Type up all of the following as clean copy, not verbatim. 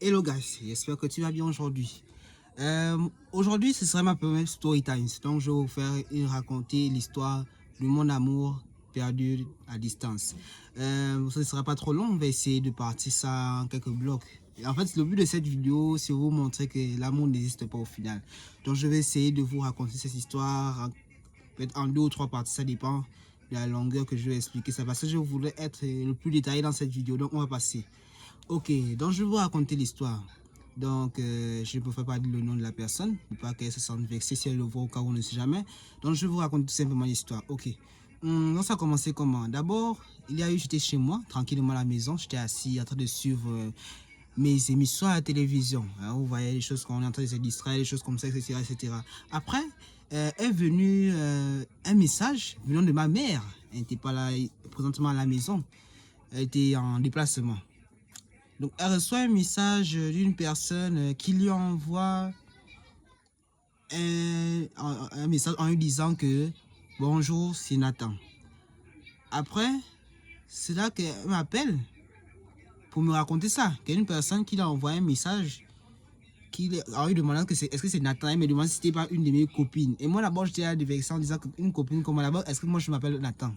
Hello guys, j'espère que tu vas bien aujourd'hui. Aujourd'hui, ce sera ma première story time. Donc, je vais vous faire raconter l'histoire de mon amour perdu à distance. Ce ne sera pas trop long, on va essayer de partir ça en quelques blocs. Et en fait, le but de cette vidéo, c'est vous montrer que l'amour n'existe pas au final. Donc, je vais essayer de vous raconter cette histoire peut-être en 2 ou 3 parties, ça dépend de la longueur que je vais expliquer ça. Parce que je voulais être le plus détaillé dans cette vidéo, donc on va passer. Ok, donc je vais vous raconter l'histoire. Donc, je ne peux pas dire le nom de la personne, pour pas qu'elle se sente vexée si elle le voit au cas où on ne sait jamais. Donc, je vais vous raconter tout simplement l'histoire. Ok, donc ça a commencé comment? D'abord, j'étais chez moi, tranquillement à la maison. J'étais assis en train de suivre mes émissions à la télévision. Hein, vous voyez les choses qu'on est en train de se distraire, les choses comme ça, etc. etc. Après, est venu un message venant de ma mère. Elle n'était pas là présentement à la maison. Elle était en déplacement. Donc, elle reçoit un message d'une personne qui lui envoie un message en lui disant que bonjour, c'est Nathan. Après, c'est là qu'elle m'appelle pour me raconter ça. Qu'il y a une personne qui lui a envoyé un message en lui demandant que est-ce que c'est Nathan. Elle me demande si c'était pas une de mes copines. Et moi, d'abord, j'étais à la vexer en disant qu'une copine comme moi, d'abord, est-ce que moi je m'appelle Nathan?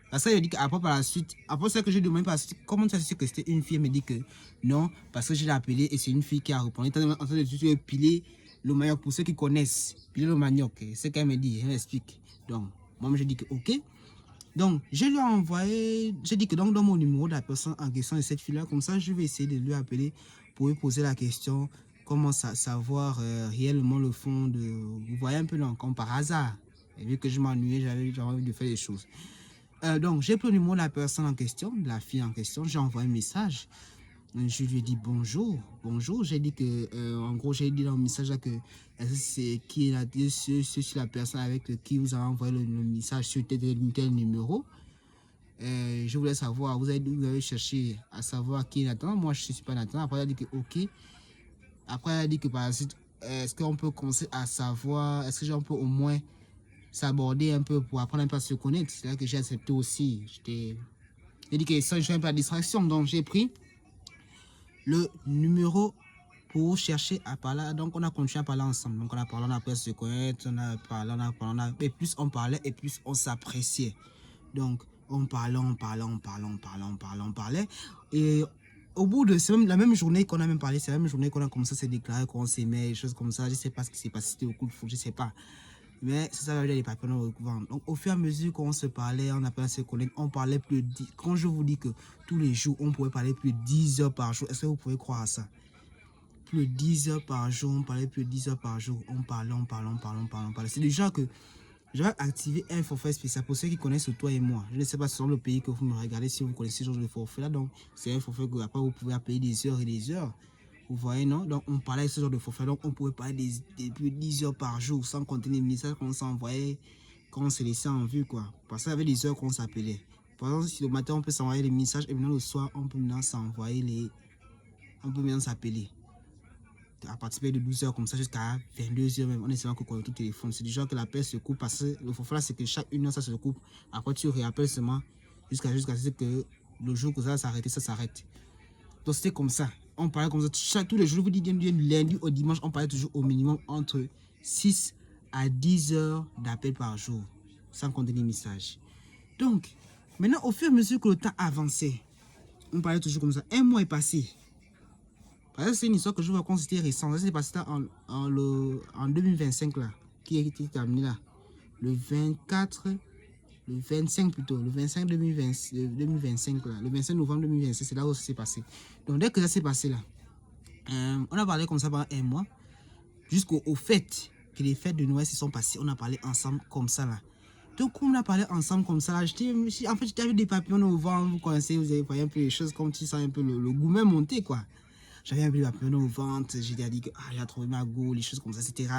Parce qu'elle dit qu'après, par la suite, après ça que j'ai demandé par la suite, comment tu as su que c'était une fille? Elle me dit que non, parce que je l'ai appelée et c'est une fille qui a répondu. Elle est en train de piler le manioc pour ceux qui connaissent. Piler le manioc, c'est ce qu'elle me dit, elle m'explique. Donc, moi, je dis que ok. Donc, je lui ai envoyé, j'ai dit que donc dans mon numéro de la personne en question de cette fille-là, comme ça, je vais essayer de lui appeler pour lui poser la question, comment savoir réellement le fond de... Vous voyez un peu, non, comme par hasard. Et vu que je m'ennuyais, j'avais envie de faire des choses. Donc, j'ai pris le numéro de la personne en question, de la fille en question. J'ai envoyé un message. Je lui ai dit bonjour. Bonjour. J'ai dit que, en gros, j'ai dit dans le message là que c'est qui est la personne avec qui vous avez envoyé le message sur tel numéro. Je voulais savoir, vous avez cherché à savoir qui est Nathan. Moi, je ne suis pas Nathan. Après, elle a dit que ok. Après, elle a dit que par la suite, est-ce qu'on peut commencer à savoir, est-ce que on peut au moins s'aborder un peu pour apprendre un peu à se connaître. C'est là que j'ai accepté aussi. J'ai dit que ça, je suis un peu à distraction. Donc, j'ai pris le numéro pour chercher à parler. Donc, on a continué à parler ensemble. Donc, on a parlé, on a appris à se connaître. On a parlé, et plus on parlait, et plus on s'appréciait. Donc, on parlait. Et au bout de la même journée qu'on a même parlé, c'est la même journée qu'on a commencé à se déclarer qu'on s'aimait, des choses comme ça. Je ne sais pas ce qui s'est passé, c'était au coup de foot, je ne sais pas. Mais c'est ça, les papillons recouvrants. Donc, au fur et à mesure qu'on se parlait, on appelait ses collègues, on parlait plus de 10. Quand je vous dis que tous les jours, on pouvait parler plus de 10 heures par jour, est-ce que vous pouvez croire à ça? Plus de 10 heures par jour, on parlait plus de 10 heures par jour. On parlait. C'est déjà que j'avais activé un forfait spécial pour ceux qui connaissent toi et moi. Je ne sais pas si c'est le pays que vous me regardez, si vous connaissez ce genre de forfait là. Donc, c'est un forfait que après vous pouvez payer des heures et des heures. Vous voyez, non? Donc, on parlait de ce genre de forfait. Donc, on pouvait parler plus de 10 heures par jour sans compter les messages qu'on s'envoyait quand on se laissait en vue, quoi. Parce qu'il y avait des heures qu'on s'appelait. Par exemple, si le matin, on peut s'envoyer les messages et maintenant le soir, on peut maintenant s'envoyer les... On peut maintenant s'appeler. À partir de 12 heures comme ça jusqu'à 22 heures même, on essaie encore de tout téléphone. C'est du genre que l'appel se coupe parce que le forfait là, c'est que chaque 1 heure, ça se coupe. Après, tu réappelles seulement jusqu'à ce que le jour que ça s'arrête, ça s'arrête. Donc c'était comme ça. On parlait comme ça. Tous les jours, je vous dis, du lundi au dimanche, on parlait toujours au minimum entre 6 à 10 heures d'appel par jour, sans compter les messages. Donc, maintenant, au fur et à mesure que le temps avançait, on parlait toujours comme ça. Un mois est passé. Parce que c'est une histoire que je vois considérer récente. Ça s'est passé en 2025 là, qui a été terminé là. Le 24, le 25 plutôt, le 25 2025 là, le 25 novembre 2025, c'est là où ça s'est passé. Donc dès que ça s'est passé là, on a parlé comme ça pendant un mois, jusqu'au fait que les fêtes de Noël se sont passées, on a parlé ensemble comme ça là. Donc on a parlé ensemble comme ça là, en fait j'avais des papillons au ventre, vous connaissez, vous avez voyé un peu les choses comme tu sens un peu le goût même monter quoi. J'avais un peu de papillon au ventre, j'ai dit que j'ai trouvé ma go, les choses comme ça, etc.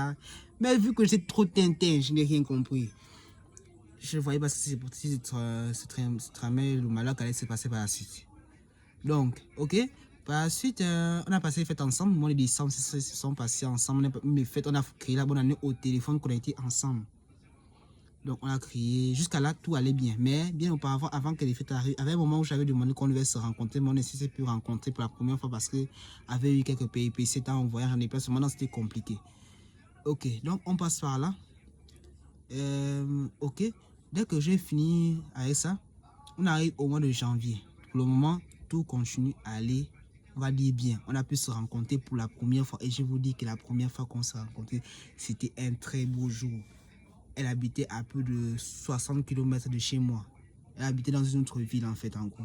Mais vu que j'étais trop tintin, je n'ai rien compris. Je ne voyais pas si c'est tramé le malheur qui allait se passer par la suite. Donc, ok. Par la suite, on a passé les fêtes ensemble. Moi, les décembre se sont passés ensemble. Mes fêtes, on a créé la bonne année au téléphone connecté ensemble. Donc, on a crié. Jusqu'à là, tout allait bien. Mais bien auparavant, avant que les fêtes arrivent, avait un moment où j'avais demandé qu'on devait se rencontrer, mais on ne s'est plus rencontrer pour la première fois parce que avait eu quelques péripéties en voyage en déplacement. Maintenant, c'était compliqué. Ok, donc on passe par là. Ok, dès que j'ai fini avec ça, on arrive au mois de janvier. Pour le moment, tout continue à aller, on va dire bien. On a pu se rencontrer pour la première fois. Et je vous dis que la première fois qu'on s'est rencontrés, c'était un très beau jour. Elle habitait à plus de 60 km de chez moi. Elle habitait dans une autre ville en fait, en gros.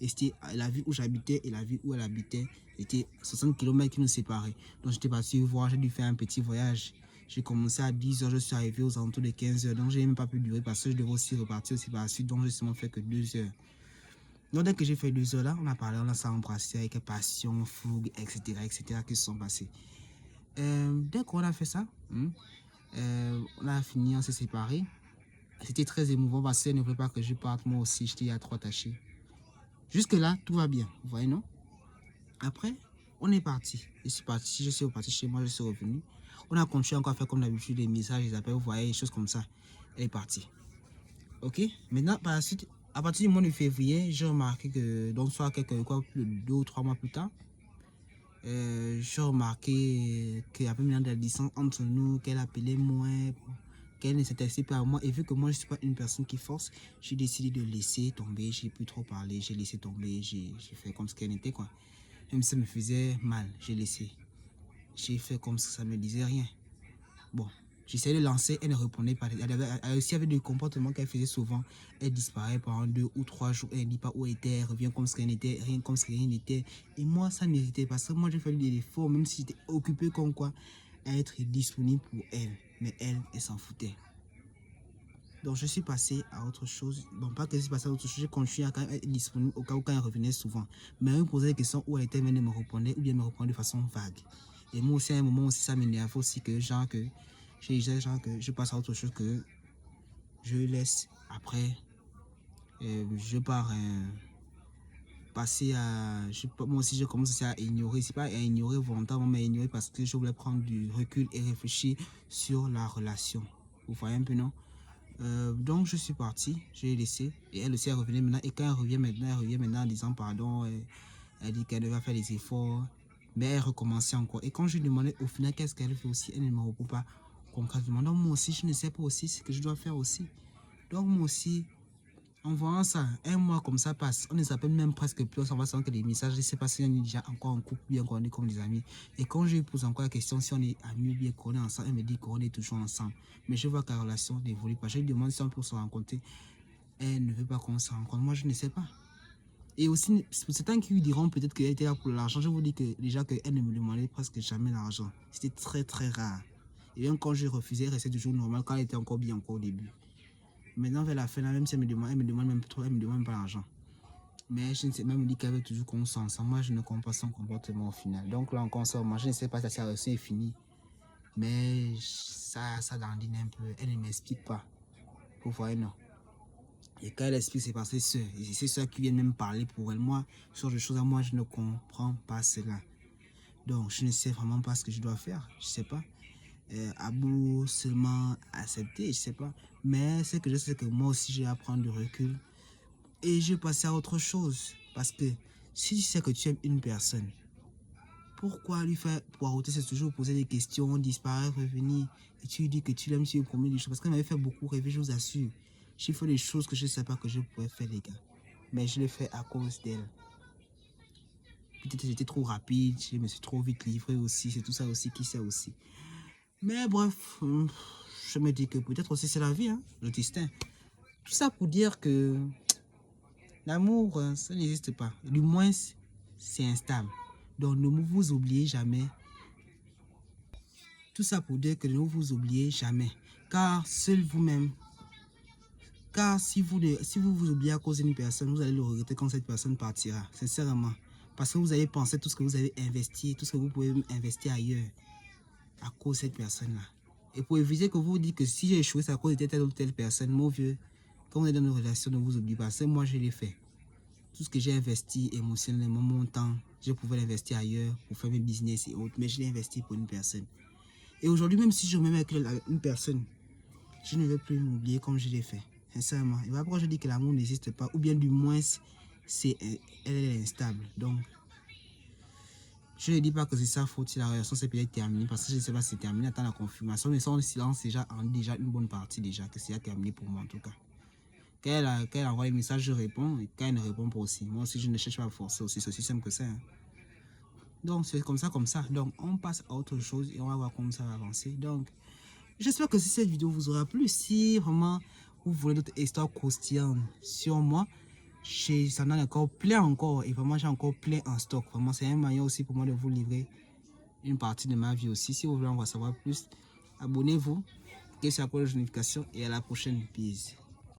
Et c'était la ville où j'habitais et la ville où elle habitait, c'était 60 km qui nous séparaient. Donc j'étais parti voir, j'ai dû faire un petit voyage. J'ai commencé à 10 h, je suis arrivé aux alentours de 15 h. Donc j'ai même pas pu durer parce que je devais aussi repartir aussi par la suite. Donc j'ai seulement fait que 2 heures. Donc dès que j'ai fait 2 heures là, on a parlé, on s'est embrassé avec passion, fougue, etc. qui se sont passés. Dès qu'on a fait ça, on a fini, on s'est séparés. C'était très émouvant parce qu'elle ne voulait pas que je parte. Moi aussi, j'étais à trop attaché. Jusque-là, tout va bien. Vous voyez, non? Après, on est parti. Je suis parti, je suis reparti chez moi, je suis revenu. On a continué encore à faire comme d'habitude des messages, des appels, vous voyez, des choses comme ça. Elle est partie. Ok? Maintenant, par la suite, à partir du mois de février, j'ai remarqué que, donc, soit plus de 2 ou 3 mois plus tard, j'ai remarqué qu'il y avait maintenant de la distance entre nous, qu'elle appelait moins, qu'elle ne s'intéressait pas à moi. Et vu que moi, je ne suis pas une personne qui force, j'ai décidé de laisser tomber. J'ai plus trop parlé, j'ai laissé tomber, j'ai fait comme ce qu'elle était, quoi. Même si ça me faisait mal, j'ai laissé. J'ai fait comme si ça ne me disait rien. Bon, j'essayais de lancer, elle ne répondait pas. Elle aussi avait des comportements qu'elle faisait souvent. Elle disparaît pendant 2 ou 3 jours. Elle ne dit pas où elle était, elle revient comme si rien n'était, rien comme si rien n'était. Et moi, ça m'irritait parce que moi, j'ai fait des efforts, même si j'étais occupé comme quoi, à être disponible pour elle. Mais elle s'en foutait. Donc, je suis passé à autre chose. Bon, pas que je suis passé à autre chose, j'ai continué à quand même être disponible au cas où quand elle revenait souvent. Mais elle me posait des questions où elle était, mais elle me répondait, ou bien me répondait de façon vague. Et moi aussi, à un moment aussi, ça m'énerve aussi que, genre que je passe à autre chose que je laisse après. Je pars passer à. Moi aussi, je commence à ignorer. C'est pas à ignorer volontairement, mais à ignorer parce que je voulais prendre du recul et réfléchir sur la relation. Vous voyez un peu, non? Donc je suis parti, je l'ai laissé et elle aussi elle revenait maintenant et quand elle revient maintenant en disant pardon, elle dit qu'elle devait faire des efforts mais elle recommençait encore et quand je lui demandais au final qu'est-ce qu'elle fait aussi, elle ne me répond pas concrètement. Donc moi aussi je ne sais pas aussi ce que je dois faire aussi. Donc moi aussi en voyant ça, un mois comme ça passe, on ne s'appelle même presque plus, on s'envoie sans que des messages, je ne sais pas si on est déjà encore en couple, bien qu'on est comme des amis. Et quand je lui pose encore la question si on est amis, bien qu'on est ensemble, elle me dit qu'on est toujours ensemble. Mais je vois que la relation n'évolue pas. Je lui demande si on peut se rencontrer. Elle ne veut pas qu'on se rencontre. Moi, je ne sais pas. Et aussi, certains qui lui diront peut-être qu'elle était là pour l'argent. Je vous dis que déjà qu'elle ne me demandait presque jamais l'argent. C'était très très rare. Et même quand je refusais, elle restait toujours normal quand elle était encore bien encore au début. Maintenant, vers la fin, là, même si elle me demande même trop, elle me demande pas l'argent. Mais je ne sais même dit qu'elle veut toujours qu'on soit ensemble. Moi, je ne comprends pas son comportement au final. Donc là, encore ça, moi, je ne sais pas si ça est fini. Mais ça dandine un peu. Elle ne m'explique pas. Vous voyez, non. Et quand elle explique, c'est par ses soeurs. Et c'est ses soeurs qui viennent même parler pour elle. Moi, sur des choses à moi, je ne comprends pas cela. Donc, je ne sais vraiment pas ce que je dois faire. Je ne sais pas. Abou seulement accepter, je ne sais pas. Mais ce que je sais, c'est que moi aussi, j'ai à prendre du recul. Et je vais passer à autre chose. Parce que si tu sais que tu aimes une personne, pourquoi lui faire poireauter? C'est toujours poser des questions, disparaître, revenir. Et tu lui dis que tu l'aimes, tu lui promets des choses. Parce qu'elle m'avait fait beaucoup rêver, je vous assure. J'ai fait des choses que je ne sais pas que je pouvais faire, les gars. Mais je l'ai fait à cause d'elle. Peut-être que j'étais trop rapide, je me suis trop vite livré aussi. C'est tout ça aussi qui sait aussi. Mais bref, je me dis que peut-être aussi c'est la vie, hein, le destin. Tout ça pour dire que l'amour, ça n'existe pas. Du moins, c'est instable. Donc, ne vous oubliez jamais. Tout ça pour dire que ne vous oubliez jamais. Car seul vous-même, car si vous vous oubliez à cause d'une personne, vous allez le regretter quand cette personne partira. Sincèrement. Parce que vous allez penser tout ce que vous avez investi, tout ce que vous pouvez investir ailleurs à cause de cette personne-là. Et pour éviter que vous vous dites que si j'ai échoué, c'est à cause de telle ou telle personne, mon vieux, quand vous êtes dans une relation, ne vous oubliez pas. C'est moi, je l'ai fait. Tout ce que j'ai investi émotionnellement, mon temps, je pouvais l'investir ailleurs pour faire mes business et autres, mais je l'ai investi pour une personne. Et aujourd'hui, même si je me mets avec une personne, je ne vais plus m'oublier comme je l'ai fait. Sincèrement. Et voilà pourquoi je dis que l'amour n'existe pas. Ou bien du moins, elle est instable. Donc, je ne dis pas que c'est sa faute si la relation s'est peut-être terminée. Parce que je ne sais pas si c'est terminé. Attends la confirmation. Mais son silence déjà en déjà une bonne partie déjà. Que c'est terminé pour moi en tout cas. Quand elle envoie un message, je réponds. Et quand elle ne répond pas aussi. Moi aussi, je ne cherche pas à forcer aussi. C'est aussi simple que ça. Hein. Donc, c'est comme ça, comme ça. Donc, on passe à autre chose et on va voir comment ça va avancer. Donc, j'espère que si cette vidéo vous aura plu, si vraiment vous voulez d'autres histoires croustillantes sur moi, j'en ai encore plein encore. Et vraiment, j'ai encore plein en stock. Vraiment, c'est un moyen aussi pour moi de vous livrer une partie de ma vie aussi. Si vous voulez en savoir plus, abonnez-vous, cliquez sur la cloche de notification et à la prochaine. Peace.